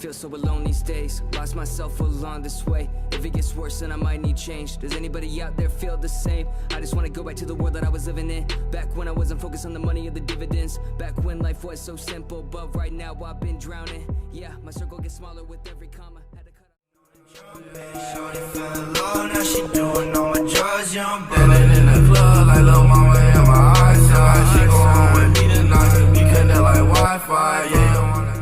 feel so alone these days, lost myself along this way. If it gets worse then I might need change. Does anybody out there feel the same? I just wanna go back to the world that I was living in, back when I wasn't focused on the money or the dividends, back when life was so simple, but right now I've been drowning. Yeah, my circle gets smaller with every comma. Had to cut up. Shorty feeling low, now she doing all my drugs, young ballin' in the club like lil' mama in my eyesight. She go on with me tonight, we connect like Wi-Fi, yeah, I'm on the table.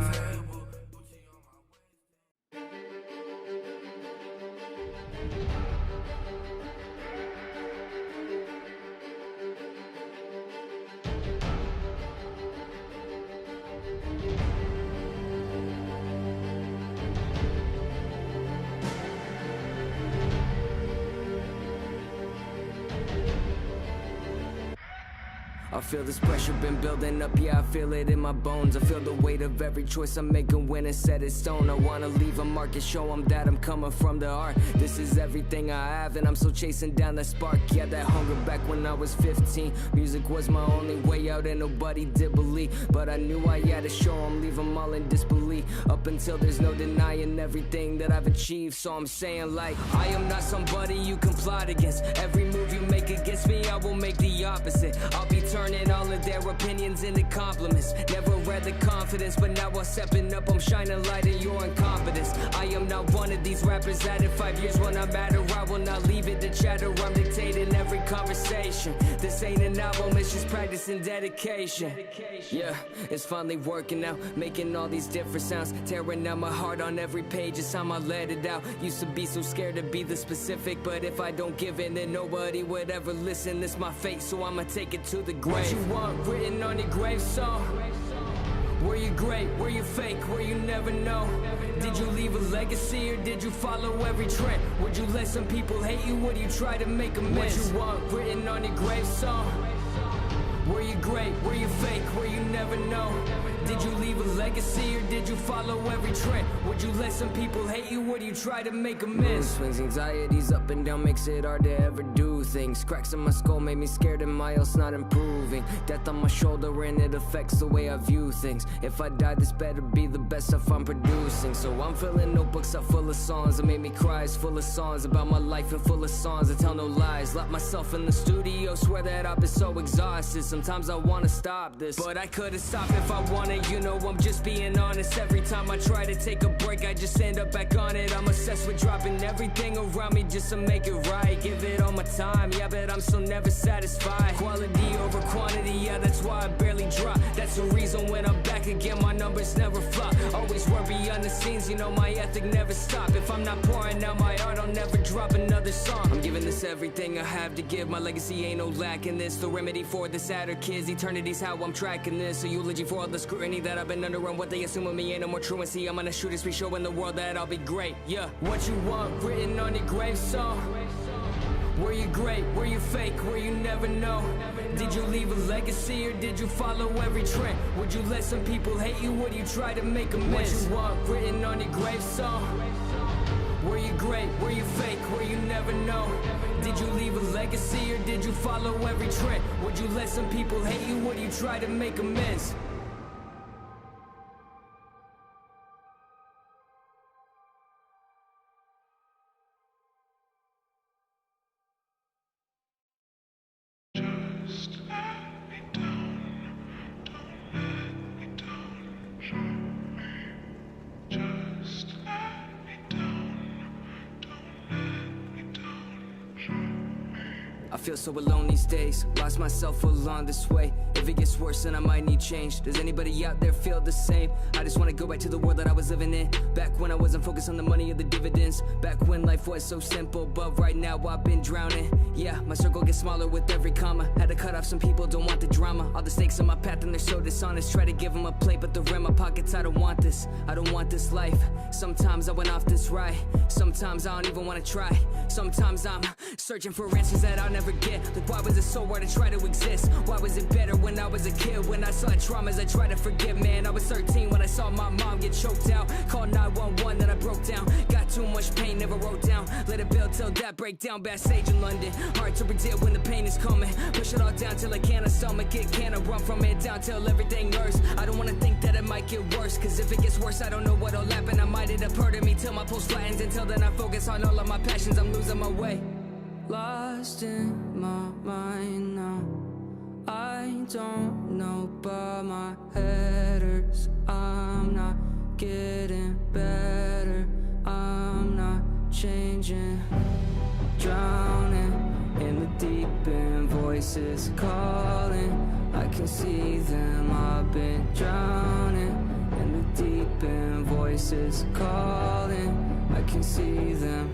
I feel this pressure been building up, yeah, I feel it in my bones. I feel the weight of every choice I'm making when it's set in stone. I wanna leave a mark and show them that I'm coming from the heart. This is everything I have and I'm still chasing down that spark. Yeah, that hunger back when I was 15. Music was my only way out and nobody did believe, but I knew I had to show them, leave them all in disbelief. Up until there's no denying everything that I've achieved. So I'm saying like, I am not somebody you can plot against. Every move you make against me, I will make the opposite. I'll be turning all of their opinions into compliments. Never read the confidence, but now I'm stepping up, I'm shining light in your incompetence. I am not one of these rappers that in 5 years when I'm at her, I will not leave it to chatter. I'm dictating every conversation. This ain't an album, it's just practice and dedication. Yeah, it's finally working out, making all these different sounds, tearing out my heart on every page. It's time I let it out. Used to be so scared to be the specific, but if I don't give in, then nobody would ever listen. It's my fate, so I'ma take it to the grave. What you want written on your gravestone? Were you great? Were you fake? Were you never know? Did you leave a legacy or did you follow every trend? Would you let some people hate you? Would you try to make amends? What you want written on your gravestone? Were you great? Were you fake? Were you never know? Did you leave a legacy or did you follow every trend? Would you let some people hate you? Would you try to make amends? Swings, anxieties up and down makes it hard to ever do things. Cracks in my skull made me scared and my health's not improving. Death on my shoulder and it affects the way I view things. If I die, this better be the best stuff I'm producing. So I'm filling notebooks up full of songs that made me cry. It's full of songs about my life and full of songs that tell no lies. Lock myself in the studio, swear that I've been so exhausted. Sometimes I wanna stop this, but I couldn't stop if I wanted. You know I'm just being honest. Every time I try to take a break, I just end up back on it. I'm obsessed with dropping everything around me just to make it right. Give it all my time, yeah, but I'm still never satisfied. Quality over quantity, yeah, that's why I barely drop. That's the reason when I'm back again, my numbers never flop. Always work beyond the scenes, you know my ethic never stop. If I'm not pouring out my art, I'll never drop another song. I'm giving this everything I have to give. My legacy ain't no lack in this. The remedy for the sadder kids, eternity's how I'm tracking this. A eulogy for all the scrutiny that I've been under and what they assume of me ain't no more truancy. I'm gonna shoot this, be showing the world that I'll be great. Yeah, what you want written on your gravestone? Were you great? Were you fake? Were you never know? Did you leave a legacy or did you follow every trend? Would you let some people hate you? Would you try to make amends? What you want written on your gravestone? Were you great? Were you fake? Were you never know? Did you leave a legacy or did you follow every trend? Would you let some people hate you? Would you try to make amends? I feel so alone these days, lost myself along this way. If it gets worse then I might need change. Does anybody out there feel the same? I just wanna go back to the world that I was living in, back when I wasn't focused on the money or the dividends, back when life was so simple, but right now I've been drowning. Yeah, my circle gets smaller with every comma. Had to cut off some people, don't want the drama. All the snakes on my path and they're so dishonest. Try to give them a plate, but they're in my pockets. I don't want this, I don't want this life. Sometimes I went off this ride, sometimes I don't even wanna try. Sometimes I'm searching for answers that I'll never get. Like why was it so hard to try to exist? Why was it better when I was a kid? When I saw traumas I tried to forget, man. I was 13 when I saw my mom get choked out. Called 911 then I broke down. Got too much pain, never wrote down. Let it build till that breakdown. Bad stage in London, hard to predict when the pain is coming. Push it all down till I can't stomach it. Can't run from it down till everything hurts. I don't wanna think that it might get worse, cause if it gets worse I don't know what'll happen. I might end up hurting me till my pulse flattens. Until then I focus on all of my passions, I'm losing my way. Lost in my mind now, I don't know, but my head hurts. I'm not getting better, I'm not changing. Drowning in the deep end, voices calling, I can see them. I've been drowning in the deep end, voices calling, I can see them.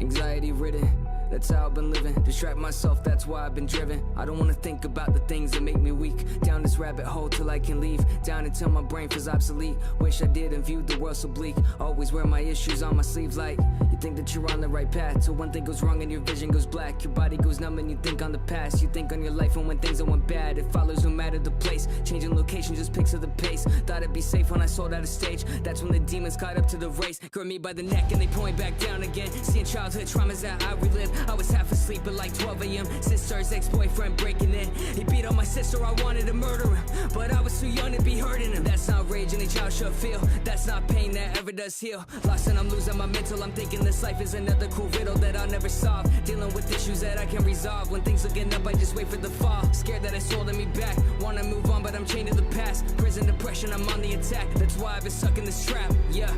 Anxiety ridden, that's how I've been living. Distract myself, that's why I've been driven. I don't wanna think about the things that make me weak. Down this rabbit hole till I can leave. Down until my brain feels obsolete. Wish I didn't view the world so bleak. Always wear my issues on my sleeves like you think that you're on the right path, till one thing goes wrong and your vision goes black. Your body goes numb and you think on the past. You think on your life and when things are went bad. It follows no matter the place. Changing location just picks up the pace. Thought it'd be safe when I sold out a stage. That's when the demons caught up to the race. Grab me by the neck and they point back down again. Seeing childhood traumas that I relived. I was half asleep at like 12 a.m. Sister's ex-boyfriend breaking in. He beat on my sister, I wanted to murder him, but I was too young to be hurting him. That's not rage any child should feel. That's not pain that ever does heal. Lost and I'm losing my mental. I'm thinking this life is another cool riddle that I'll never solve. Dealing with issues that I can resolve. When things looking up, I just wait for the fall. Scared that it's holding me back. Wanna move on, but I'm chained to the past. Prison depression, I'm on the attack. That's why I've been stuck in this trap, yeah.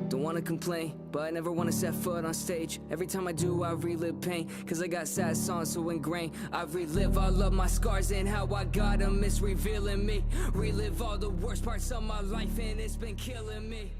Don't wanna complain, but I never wanna set foot on stage. Every time I do, I relive pain, cause I got sad songs so ingrained. I relive all of my scars and how I got them, it's revealing me. Relive all the worst parts of my life and it's been killing me.